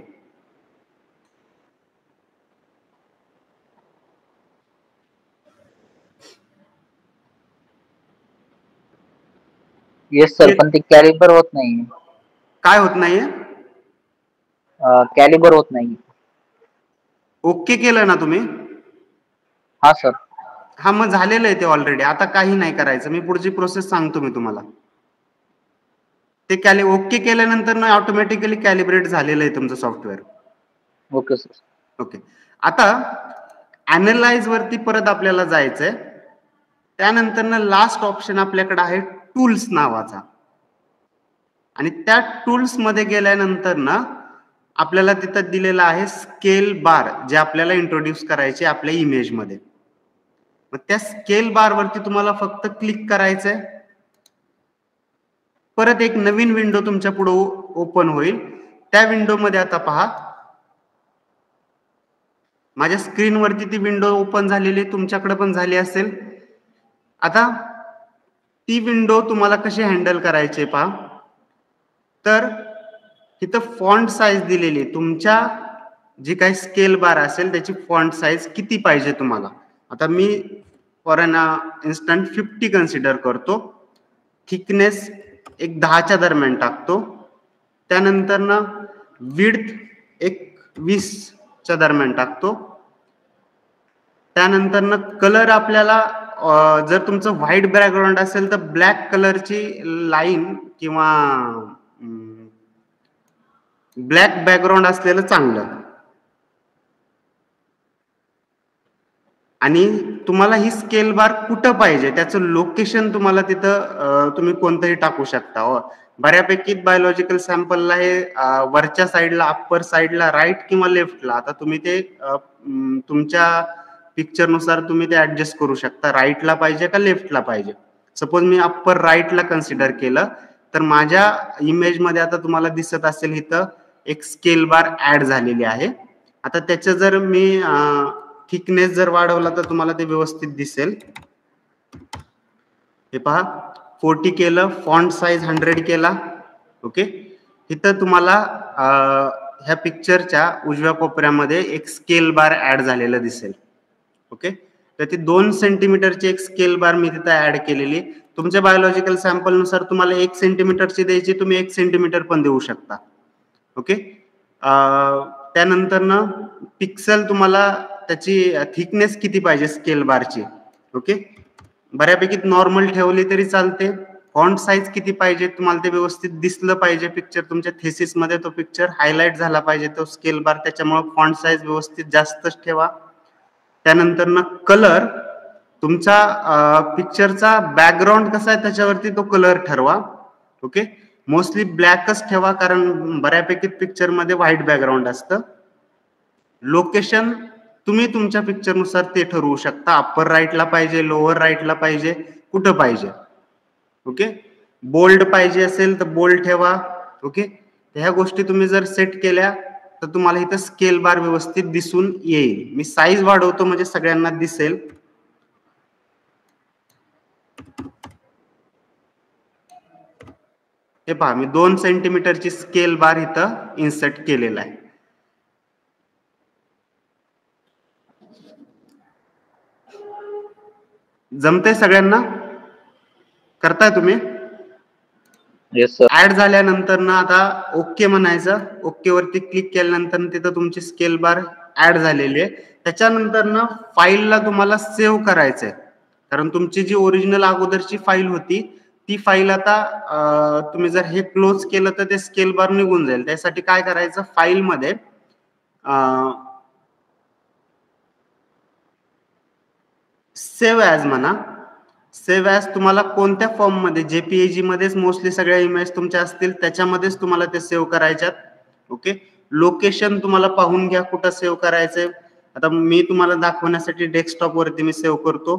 S2: येस सर, पण ते कॅलिबर होत नाही.
S1: काय होत नाहीये?
S2: कॅलिबर होत नाही.
S1: ओके केलं ना तुम्ही?
S2: हा सर.
S1: हा, मग झालेलं आहे ते ऑलरेडी. आता काही नाही करायचं, मी पुढची प्रोसेस सांगतो मी तुम्हाला. ते ओके केल्यानंतर ना ऑटोमॅटिकली कॅलिब्रेट झालेलं आहे तुमचं सॉफ्टवेअर.
S2: Okay sir.
S1: ओके. आता अॅनालाइज वरती परत आपल्याला जायचंय. त्यानंतर ना लास्ट ऑप्शन आपल्याकडे आहे टूल्स नावाचा. आणि त्या टूल्स मध्ये गेल्यानंतर ना आपल्याला तिथं दिलेलं आहे स्केल बार, जे आपल्याला इंट्रोड्यूस करायचे आपल्या इमेज मध्ये. मग त्या स्केल बार वरती तुम्हाला फक्त क्लिक करायचंय. परत एक नवीन विंडो तुमच्या पुढे ओपन होईल. त्या विंडो मध्ये आता पहा, माझ्या स्क्रीनवरती ती विंडो ओपन झालेली, तुमच्याकडे पण झाली असेल. आता ती विंडो तुम्हाला कशी हँडल करायची पहा. तर तिथं फॉन्ट साईज दिलेली, तुमच्या जी काही स्केल बार असेल त्याची फॉन्ट साईज किती पाहिजे तुम्हाला. आता मी फॉर एन इन्स्टंट 50 कन्सिडर करतो. थिकनेस एक 10च्या दरम्यान टाकतो. त्यानंतर ना विड्थ एक 20च्या दरम्यान टाकतो. त्यानंतर ना कलर आपल्याला जर तुमचं व्हाईट बॅकग्राऊंड असेल तर ब्लॅक कलरची लाईन किंवा ब्लॅक बॅकग्राऊंड असलेलं चांगलं. आणि तुम्हाला ही स्केल बार कुठं पाहिजे त्याचं लोकेशन तुम्हाला तिथं तुम्ही कोणतंही टाकू शकता. बऱ्यापैकी बायोलॉजिकल सॅम्पलला हे वरच्या साईडला, अप्पर साईडला, राईट किंवा लेफ्टला. आता तुम्ही ते तुमच्या पिक्चर नुसार तुम्ही ते ऍडजस्ट करू शकता, राईटला पाहिजे का लेफ्टला पाहिजे. सपोज मी अप्पर राईटला कन्सिडर केलं तर माझ्या इमेजमध्ये आता तुम्हाला दिसत असेल इथं एक स्केल बार ऍड झालेली आहे. आता त्याचं जर मी थिकनेस जर वाढवला तर तुम्हाला ते व्यवस्थित दिसेल. हे पहा 40 केलं, फॉन्ट साईज 100 केला. ओके, इथं तुम्हाला ह्या पिक्चरच्या उजव्या कोपऱ्यामध्ये एक स्केल बार ऍड झालेलं दिसेल. ओके, तर ती 2 सेंटीमीटरची एक स्केल बार मी तिथं ऍड केलेली. तुमच्या बायोलॉजिकल सॅम्पल नुसार तुम्हाला 1 सेंटीमीटरची द्यायची, तुम्ही 1 सेंटीमीटर पण देऊ शकता. ओके, त्यानंतर ना पिक्सल तुम्हाला त्याची थिकनेस किती पाहिजे स्केल बारची. ओके, बऱ्यापैकी नॉर्मल ठेवली तरी चालते. फॉन्ट साईज किती पाहिजे तुम्हाला ते व्यवस्थित दिसलं पाहिजे पिक्चर, तुमच्या थेसिस मध्ये तो पिक्चर हायलाइट झाला पाहिजे तो स्केल बार, त्याच्यामुळे फॉन्ट साईज व्यवस्थित जास्तच ठेवा. त्यानंतर ना कलर तुमचा पिक्चरचा बॅकग्राऊंड कसा आहे त्याच्यावरती तो कलर ठरवा. ओके, मोस्टली ब्लॅकच ठेवा कारण बऱ्यापैकी पिक्चर मध्ये व्हाईट बॅकग्राऊंड असतं. लोकेशन तुम्ही तुमच्या पिक्चर नुसार ते ठरवू शकता, अप्पर राईटला पाहिजे, लोअर राईटला पाहिजे, कुठं पाहिजे. ओके, बोल्ड पाहिजे असेल तर बोल्ड ठेवा. ओके, ह्या गोष्टी तुम्ही जर सेट केल्या तर तुम्हाला इथं स्केल बार व्यवस्थित दिसून येईल. मी साईज वाढवतो म्हणजे सगळ्यांना दिसेल. हे पहा मी 2 सेंटीमीटरची स्केल बार इथं इन्सर्ट केलेला आहे. जमतंय सगळ्यांना, करताय तुम्ही.
S2: Yes sir.
S1: ऍड झाल्यानंतर ना आता ओके म्हणायचं. ओके वरती क्लिक केल्यानंतर तिथं तुमची स्केल बार ऍड झालेली आहे. त्याच्यानंतर ना फाईलला तुम्हाला सेव्ह करायचंय कारण तुमची जी ओरिजिनल अगोदरची फाईल होती ती फाईल आता तुम्ही जर हे क्लोज केलं तर ते स्केल बार निघून जाईल. त्यासाठी काय करायचं, फाईल मध्ये सेव्ह ॲज म्हणा. सेव्ह ॲज तुम्हाला कोणत्या फॉर्म मध्ये, जेपीईजी मध्येच मोस्टली सगळ्या इमेज तुमच्या असतील त्याच्यामध्येच तुम्हाला ते सेव्ह करायच्यात. ओके, लोकेशन तुम्हाला पाहून घ्या कुठं सेव्ह करायचंय. आता मी तुम्हाला दाखवण्यासाठी डेस्कटॉप वरती मी सेव्ह करतो.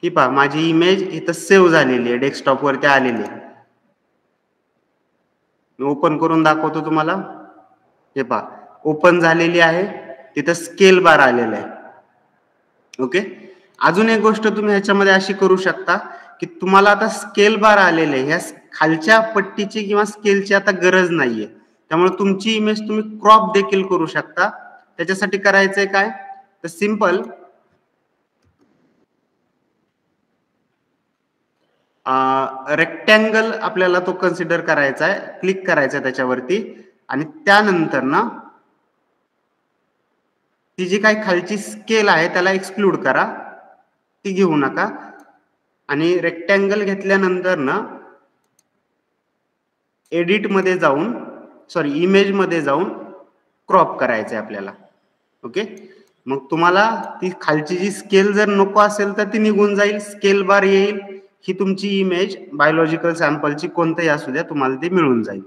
S1: ही पहा माझी इमेज इथं सेव्ह झालेली आहे, डेस्कटॉप वरती आलेली आहे. मी ओपन करून दाखवतो तुम्हाला. हे पहा ओपन झालेली आहे, तिथं स्केल बार आलेला आहे. ओके, अजून एक गोष्ट तुम्ही ह्याच्यामध्ये अशी करू शकता की तुम्हाला आता स्केल बार आलेले ह्या खालच्या पट्टीची किंवा स्केलची आता गरज नाहीये, त्यामुळे तुमची इमेज तुम्ही क्रॉप देखील करू शकता. त्याच्यासाठी करायचंय काय तर सिंपल रेक्टँगल आपल्याला तो कन्सिडर करायचा आहे, क्लिक करायचा आहे त्याच्यावरती आणि त्यानंतर ना ती जी काही खालची स्केल आहे त्याला एक्सक्लूड करा, ती घेऊ नका. आणि रेक्टँगल घेतल्यानंतर ना एडिट मध्ये जाऊन इमेज मध्ये जाऊन क्रॉप करायचंय आपल्याला. ओके, मग तुम्हाला ती खालची जी स्केल जर नको असेल तर ती निघून जाईल, स्केल बार येईल. ही तुमची इमेज बायोलॉजिकल सॅम्पलची कोणतंही असू द्या तुम्हाला ती मिळून जाईल.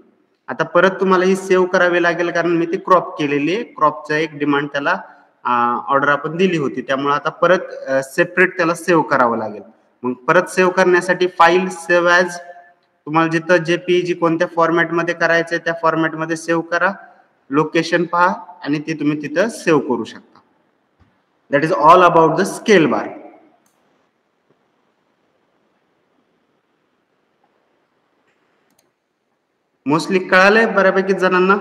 S1: आता परत तुम्हाला ही सेव्ह करावी लागेल कारण मी ती क्रॉप केलेली आहे. क्रॉपचा एक डिमांड त्याला ऑर्डर आपण दिली होती, त्यामुळे आता परत सेपरेट त्याला सेव्ह करावं लागेल. मग परत सेव्ह करण्यासाठी फाईल सेव्ह ॲज, तुम्हाला जिथं जेपीईजी कोणत्या फॉर्मॅटमध्ये करायचंय त्या फॉर्मॅटमध्ये सेव्ह करा, लोकेशन पहा आणि ते तुम्ही तिथं सेव्ह करू शकता. That is all about the scale bar. Mostly कळालंय बऱ्यापैकी जणांना.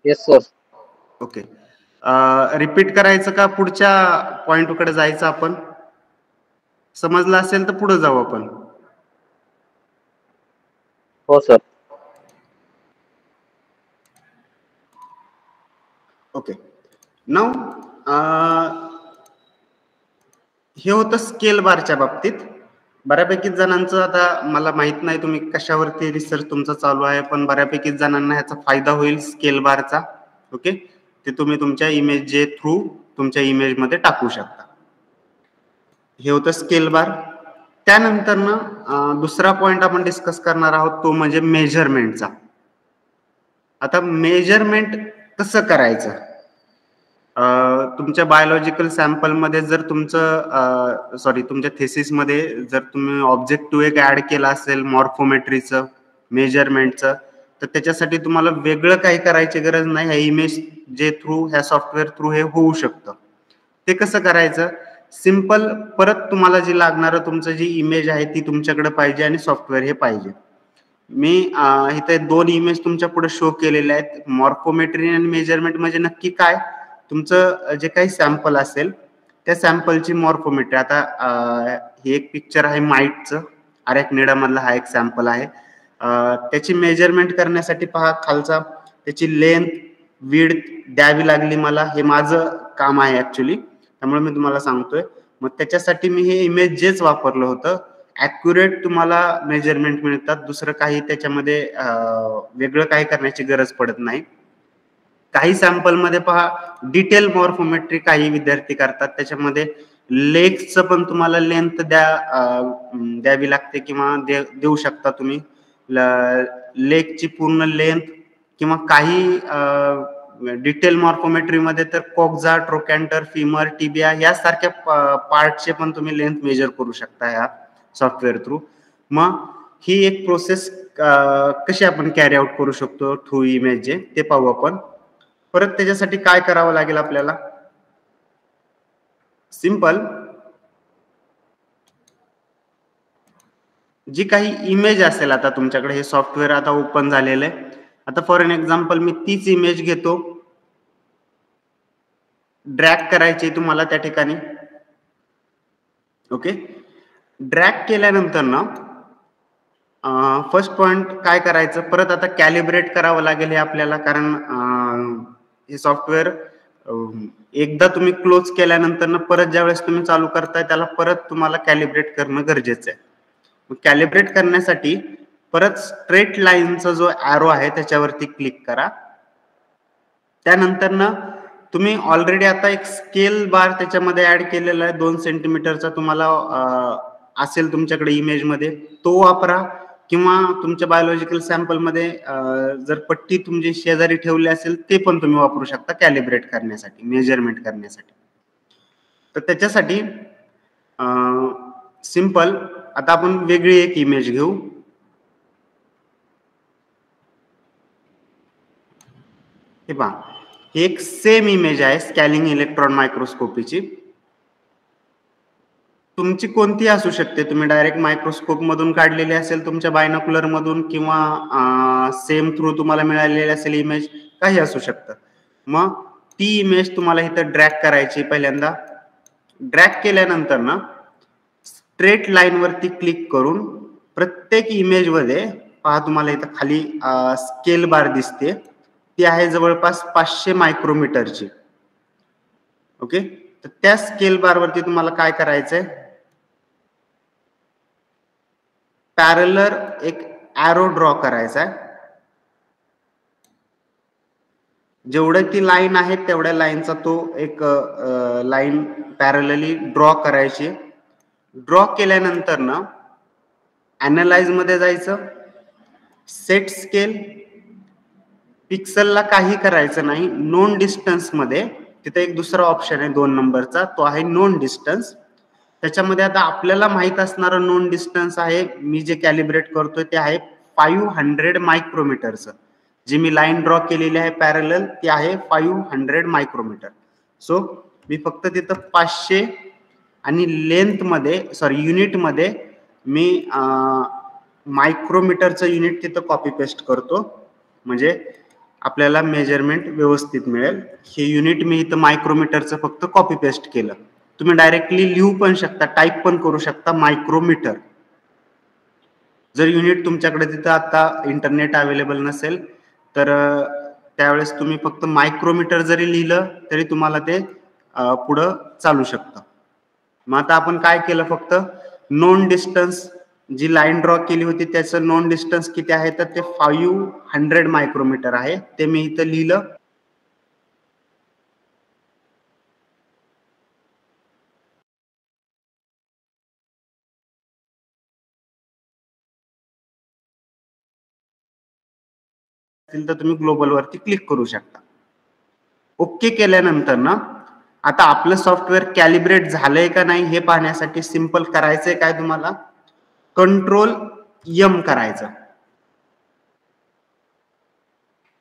S2: Yes sir.
S1: ओके, रिपीट करायचं का पुढच्या पॉइंटकडे जायचं आपण. समजलं असेल तर पुढे जाऊ आपण.
S2: हो सर.
S1: ओके, नाउ हे होतं स्केल बारच्या बाबतीत. बऱ्यापैकी जणांचं आता मला माहित नाही तुम्ही कशावरती रिसर्च तुमचा चालू आहे, पण बऱ्यापैकी जणांना ह्याचा फायदा होईल स्केल बारचा. ओके, ते तुम्ही तुमच्या इमेज जे थ्रू तुमच्या इमेज मध्ये टाकू शकता. हे होतं स्केल बार. त्यानंतर ना दुसरा पॉइंट आपण डिस्कस करणार आहोत तो म्हणजे मेजरमेंटचा. आता मेजरमेंट कसं करायचं? तुमच्या बायोलॉजिकल सॅम्पलमध्ये जर तुमचं तुमच्या थेसिसमध्ये जर तुम्ही ऑब्जेक्टिव्ह एक ऍड केला असेल मॉर्फोमेट्रीचं, मेजरमेंटचं, तर त्याच्यासाठी तुम्हाला वेगळं काही करायची गरज नाही. ह्या इमेज जे थ्रू ह्या सॉफ्टवेअर थ्रू हे होऊ शकतं. ते कसं करायचं? सिंपल, परत तुम्हाला जी लागणारं तुमचं जी इमेज आहे ती तुमच्याकडे पाहिजे आणि सॉफ्टवेअर हे पाहिजे. मी इथे 2 इमेज तुमच्या पुढे शो केलेले आहेत. मॉर्फोमेट्री आणि मेजरमेंट म्हणजे नक्की काय? तुमचं जे काही सॅम्पल असेल त्या सॅम्पलची मॉर्फोमेट्री. आता हे एक पिक्चर आहे माईटचं, अरेक्निडा मधला हा एक सॅम्पल आहे. त्याची मेजरमेंट करण्यासाठी पहा खालचा त्याची लेंथ विड्थ द्यावी लागली मला. हे माझं काम आहे ऍक्च्युली, त्यामुळे मी तुम्हाला सांगतोय. मग त्याच्यासाठी मी हे इमेज जेच वापरलं होतं. ॲक्युरेट तुम्हाला मेजरमेंट मिळतात. दुसरं काही त्याच्यामध्ये वेगळं काही करण्याची गरज पडत नाही. काही सॅम्पल मध्ये पहा डिटेल मॉर्फोमेट्री काही विद्यार्थी करतात. त्याच्यामध्ये लेग्सचं पण तुम्हाला लेंथ द्यावी लागते किंवा देऊ शकता तुम्ही. लेगची पूर्ण लेंथ किंवा काही डिटेल मॉर्फोमेट्री मध्ये तर कोक्झा, ट्रोकॅन्टर, फिमर, टिबिया यासारख्या पार्टचे पण तुम्ही लेंथ मेजर करू शकता ह्या सॉफ्टवेअर थ्रू. मग ही एक प्रोसेस कशी आपण कॅरी आउट करू शकतो थ्रू इमेज जे ते पाहू आपण. परत त्याच्यासाठी काय करावं लागेल आपल्याला? सिंपल, जी काही इमेज असेल, आता तुमच्याकडे हे सॉफ्टवेअर आता ओपन झालेलं आहे. आता फॉर एन एक्झाम्पल मी तीच इमेज घेतो, ड्रॅग करायची तुम्हाला त्या ठिकाणी. ओके, ड्रॅग केल्यानंतर ना फर्स्ट पॉइंट काय करायचं, परत आता कॅलिब्रेट करावं लागेल हे आपल्याला. कारण हे सॉफ्टवेअर एकदा तुम्ही क्लोज केल्यानंतर ना परत ज्यावेळेस तुम्ही चालू करताय त्याला परत तुम्हाला कॅलिब्रेट करणं गरजेचं आहे. कॅलिब्रेट करण्यासाठी परत स्ट्रेट लाईनचा जो ॲरो आहे त्याच्यावरती क्लिक करा. त्यानंतर ना तुम्ही ऑलरेडी आता एक स्केल बार त्याच्यामध्ये ऍड केलेला आहे 2 सेंटीमीटरचा. तुम्हाला असेल तुमच्याकडे इमेज मध्ये तो वापरा, किंवा तुमच्या बायोलॉजिकल सॅम्पल मध्ये जर पट्टी तुमची शेजारी ठेवली असेल ते पण तुम्ही वापरू शकता कॅलिब्रेट करण्यासाठी, मेजरमेंट करण्यासाठी. तर त्याच्यासाठी सिंपल आता आपण वेगळी एक इमेज घेऊ. हे पहा, ही एक सेम इमेज आहे स्कॅनिंग इलेक्ट्रॉन मायक्रोस्कोपीची. तुमची कोणती असू शकते. तुम्ही डायरेक्ट मायक्रोस्कोप मधून काढलेली असेल, तुमच्या बायनोक्युलर मधून, किंवा सेम थ्रू तुम्हाला मिळालेली असेल इमेज, काही असू शकतं. मग ती इमेज तुम्हाला इथं ड्रॅग करायची. पहिल्यांदा ड्रॅग केल्यानंतर ना स्ट्रेट लाईन वरती क्लिक करून प्रत्येक इमेज मध्ये पहा तुम्हाला इथं खाली स्केल बार दिसते, ती आहे जवळपास 500 मायक्रोमीटरची. ओके, तर त्या स्केल बार वरती तुम्हाला काय करायचंय, पॅरलर एक ॲरो ड्रॉ करायचा आहे. जेवढं ती लाईन आहे तेवढ्या लाईनचा तो एक लाईन पॅरलली ड्रॉ करायची. ड्रॉ केल्यानंतर ना अॅनालाइज मध्ये जायचं, सेट स्केल, पिक्सलला काही करायचं नाही. नोन डिस्टन्स मध्ये तिथे एक दुसरा ऑप्शन आहे 2 नंबरचा, तो आहे नोन डिस्टन्स. त्याच्यामध्ये आता आपल्याला माहित असणारं नोन डिस्टन्स आहे, मी जे कॅलिब्रेट करतोय ते आहे 500 मायक्रोमीटरचं. जी मी लाईन ड्रॉ केलेली आहे पॅरलल ती आहे 500 मायक्रोमीटर. सो मी फक्त तिथं 500 आणि लेंथ मध्ये युनिट मध्ये मी मायक्रोमीटरचं युनिट तिथं कॉपी पेस्ट करतो, म्हणजे आपल्याला मेजरमेंट व्यवस्थित मिळेल. हे युनिट मी इथं मायक्रोमीटरचं फक्त कॉपी पेस्ट केलं. तुम्ही डायरेक्टली लिहू पण शकता, टाईप पण करू शकता मायक्रोमीटर. जर युनिट तुमच्याकडे तिथं आता इंटरनेट अवेलेबल नसेल तर त्यावेळेस तुम्ही फक्त मायक्रोमीटर जरी लिहिलं तरी तुम्हाला ते पुढं चालू शकतं. मग आता आपण काय केलं, फक्त नोन डिस्टन्स जी लाईन ड्रॉ केली होती त्याचं नोन डिस्टन्स किती आहे तर ते 500 मायक्रोमीटर आहे, ते मी इथं लिहिलं. असतील तर तुम्ही ग्लोबल वरती क्लिक करू शकता. ओके केल्यानंतर ना आता आपलं सॉफ्टवेअर कॅलिब्रेट झालंय का नाही हे पाहण्यासाठी सिंपल करायचंय काय तुम्हाला, कंट्रोल एम करायचं.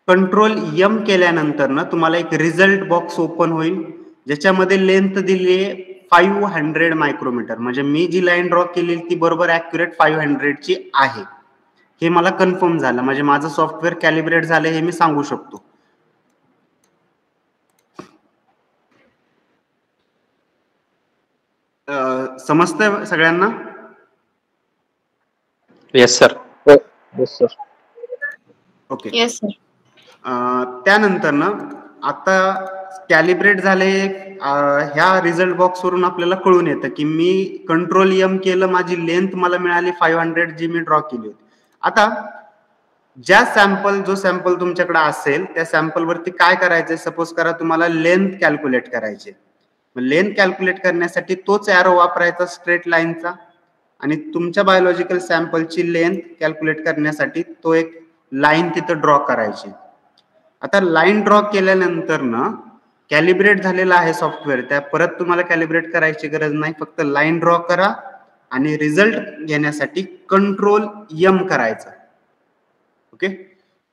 S1: कंट्रोल एम केल्यानंतर ना तुम्हाला एक रिझल्ट बॉक्स ओपन होईल ज्याच्यामध्ये लेंथ दिली आहे 500 मायक्रोमीटर. म्हणजे मी जी लाईन ड्रॉ केली ती बरोबर ऍक्युरेट 500 ची आहे. हे मला कन्फर्म झालं, म्हणजे माझं सॉफ्टवेअर कॅलिब्रेट झालं हे मी सांगू शकतो. समजतंय सगळ्यांना?
S6: Yes sir.
S2: Yes sir.
S1: Okay.
S3: Yes sir.
S1: त्यानंतर ना आता कॅलिब्रेट झाले, ह्या रिझल्ट बॉक्स वरून आपल्याला कळून येतं की मी कंट्रोल एम केलं, माझी लेंथ मला मिळाली 500 जी मी ड्रॉ केली होती. आता जो सॅम्पल तुमच्याकडे असेल त्या सॅम्पल वरती काय करायचंय, सपोज करा तुम्हाला लेंथ कॅल्क्युलेट करायची. लेंथ कॅल्क्युलेट करण्यासाठी तोच एरो वापरायचा स्ट्रेट लाईनचा, आणि तुमच्या बायोलॉजिकल सॅम्पलची लेंथ कॅल्क्युलेट करण्यासाठी तो एक लाईन तिथं ड्रॉ करायची. आता लाईन ड्रॉ केल्यानंतर ना कॅलिब्रेट झालेला आहे सॉफ्टवेअर, त्या परत तुम्हाला कॅलिब्रेट करायची गरज नाही, फक्त लाईन ड्रॉ करा आणि रिझल्ट घेण्यासाठी कंट्रोल एम करायचं. ओके.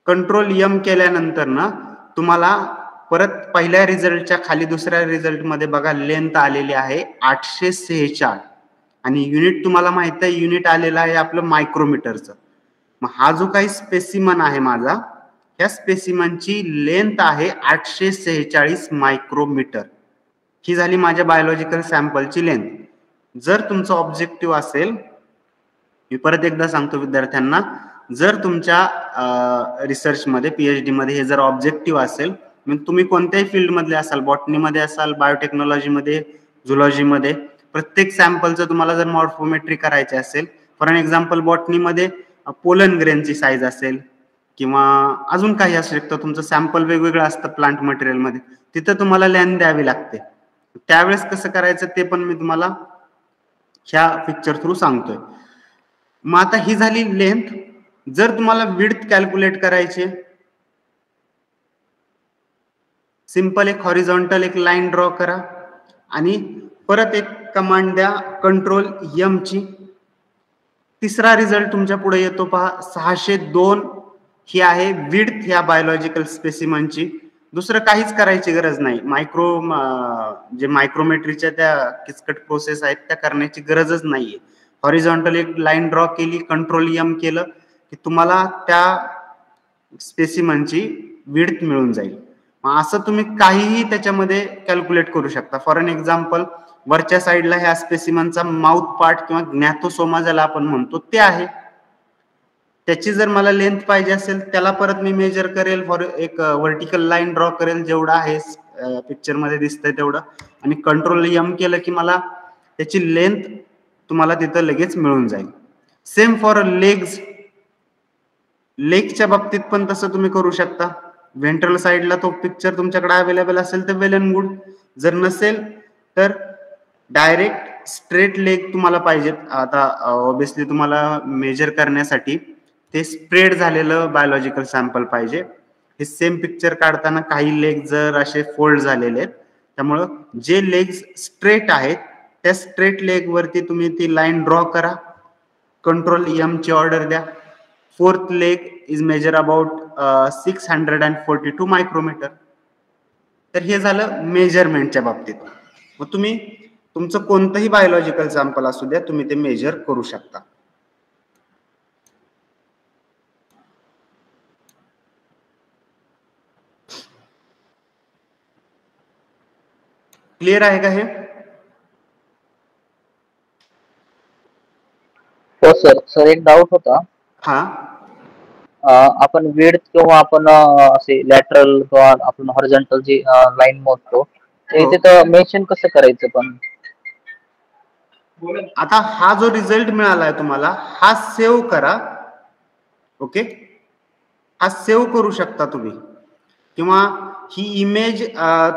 S1: कंट्रोल एम केल्यानंतर ना तुम्हाला परत पहिल्या रिझल्टच्या खाली दुसऱ्या रिझल्ट मध्ये बघा लेंथ आलेली आहे 846 आणि युनिट तुम्हाला माहित आहे, युनिट आलेलं आहे आपलं मायक्रोमीटरचं. मग हा जो काही स्पेसिमन आहे माझा, ह्या स्पेसिमनची लेंथ आहे 846 मायक्रोमीटर. ही झाली माझ्या बायोलॉजिकल सॅम्पलची लेंथ. जर तुमचं ऑब्जेक्टिव्ह असेल, मी परत एकदा सांगतो विद्यार्थ्यांना, जर तुमच्या रिसर्च मध्ये पीएचडी मध्ये हे जर ऑब्जेक्टिव्ह असेल, मग तुम्ही कोणत्याही फील्ड मधले असाल, बॉटनी मध्ये असाल, बायोटेक्नॉलॉजी मध्ये, झुलॉजी मध्ये, प्रत्येक सॅम्पलचं तुम्हाला जर मॉर्फोमेट्री करायचे असेल, फॉर एन एक्झाम्पल बॉटनी मध्ये पोलन ग्रेनची साईज असेल किंवा अजून काही असू शकतं, तुमचं सॅम्पल वेगवेगळं असतं प्लांट मटेरियल मध्ये, तिथं तुम्हाला लेंथ द्यावी लागते. त्यावेळेस कसं करायचं ते पण मी तुम्हाला ह्या पिक्चर थ्रू सांगतोय. मग आता ही झाली लेंथ. जर तुम्हाला विड्थ कॅल्क्युलेट करायची, सिंपल एक हॉरिझॉन्टल एक लाईन ड्रॉ करा आणि परत एक कमांड द्या कंट्रोल एम ची. तिसरा रिझल्ट तुमच्या पुढे येतो पहा 602. ही आहे विड्थ ह्या बायोलॉजिकल स्पेसिमनची. दुसरं काहीच करायची गरज नाही. जे मायक्रोमेट्रीच्या त्या किचकट प्रोसेस आहेत त्या करण्याची गरजच नाहीये. हॉरिझॉन्टल एक लाईन ड्रॉ केली, कंट्रोल एम केलं की तुम्हाला त्या स्पेसिमनची विड्थ मिळून जाईल. असं तुम्ही काहीही त्याच्यामध्ये कॅल्क्युलेट करू शकता. फॉर एन एक्झाम्पल, वरच्या साईडला ह्या स्पेसिमनचा माउथ पार्ट किंवा ग्नॅथोसोमा ज्याला आपण म्हणतो ते आहे. त्याची जर मला लेंथ पाहिजे असेल, त्याला परत मी मेजर करेल, फॉर एक व्हर्टिकल लाईन ड्रॉ करेल जेवढं आहे पिक्चर मध्ये दिसतंय तेवढं, आणि कंट्रोल एम केलं की मला त्याची लेंथ तुम्हाला तिथं लगेच मिळून जाईल. Same for legs. लेगच्या बाबतीत पण तसं तुम्ही करू शकता. व्हेंट्रल साईडला तो पिक्चर तुमच्याकडे अवेलेबल असेल तर वेल अँड गुड. जर नसेल तर डायरेक्ट स्ट्रेट लेग तुम्हाला पाहिजेत. आता ऑब्विसली तुम्हाला मेजर करण्यासाठी ते स्प्रेड झालेलं बायोलॉजिकल सॅम्पल पाहिजे. हे सेम पिक्चर काढताना काही लेग जर असे फोल्ड झालेले आहेत, त्यामुळं जे लेग्स स्ट्रेट आहेत त्या स्ट्रेट लेग वरती तुम्ही ती लाईन ड्रॉ करा, कंट्रोल एम ची ऑर्डर द्या. Fourth leg is measure about 642 micrometer. तर हे झालं मेजरमेंटच्या बाबतीत. मग तुम्ही तुमचं कोणतंही बायोलॉजिकल सॅम्पल असू द्या, तुम्ही ते मेजर करू शकता. क्लिअर आहे का हे?
S2: हो सर. सर एक डाऊट होता.
S1: हा,
S2: आपण विड्थ किंवा आपण असे लॅटरल किंवा आपण हॉरिझॉन्टल जी लाईन मोजतो ते
S1: हो.
S2: तिथं मेन्शन कसं करायचं पण?
S1: आता हा जो रिझल्ट मिळालाय तुम्हाला, हा सेव्ह करा. ओके, हा सेव्ह करू शकता तुम्ही, किंवा ही इमेज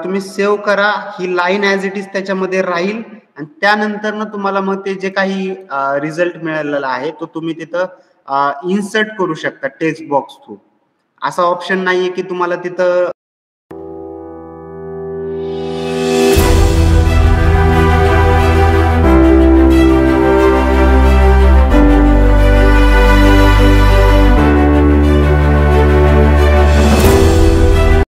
S1: तुम्ही सेव्ह करा. ही लाईन ऍज इट इज त्याच्यामध्ये राहील आणि त्यानंतर ना तुम्हाला मग ते जे काही रिझल्ट मिळालेला आहे तो तुम्ही तिथं इन्सर्ट करू शकता टेक्स्ट बॉक्स थ्रू. असा ऑप्शन नाहीये की तुम्हाला तिथं